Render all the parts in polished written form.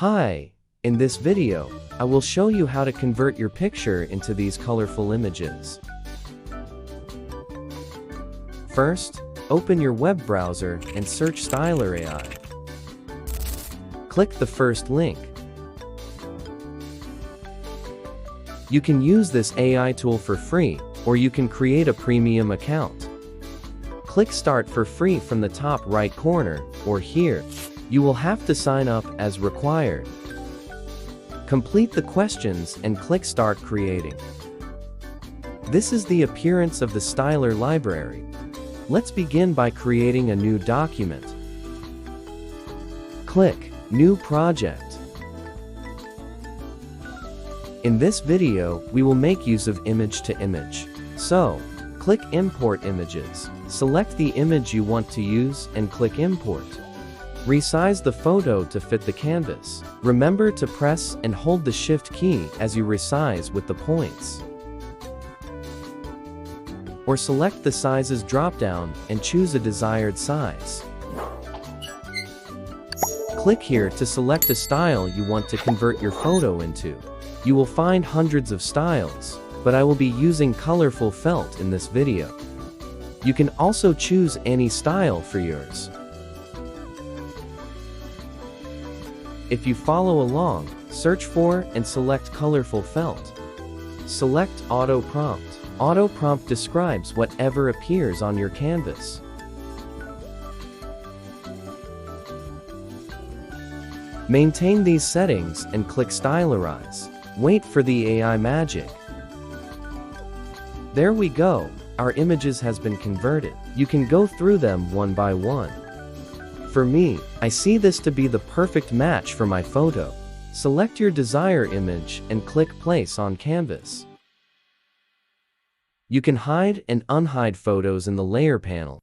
Hi, in this video, I will show you how to convert your picture into these colorful images. First, open your web browser and search Styler AI. Click the first link. You can use this AI tool for free, or you can create a premium account. Click Start for free from the top right corner, or here. You will have to sign up as required. Complete the questions and click Start Creating. This is the appearance of the Styler library. Let's begin by creating a new document. Click New Project. In this video, we will make use of image to image. So, click Import Images. Select the image you want to use and click Import. Resize the photo to fit the canvas. Remember to press and hold the Shift key as you resize with the points. Or select the Sizes drop-down and choose a desired size. Click here to select a style you want to convert your photo into. You will find hundreds of styles, but I will be using colorful felt in this video. You can also choose any style for yours. If you follow along, search for and select colorful felt. Select Auto Prompt. Auto Prompt describes whatever appears on your canvas. Maintain these settings and click Stylerize. Wait for the AI magic. There we go. Our images has been converted. You can go through them one by one. For me, I see this to be the perfect match for my photo. Select your desired image and click Place on Canvas. You can hide and unhide photos in the Layer panel.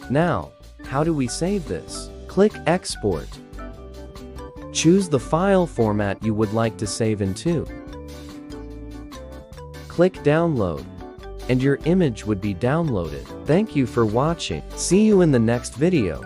Now, how do we save this? Click Export. Choose the file format you would like to save into. Click Download, and your image would be downloaded. Thank you for watching. See you in the next video.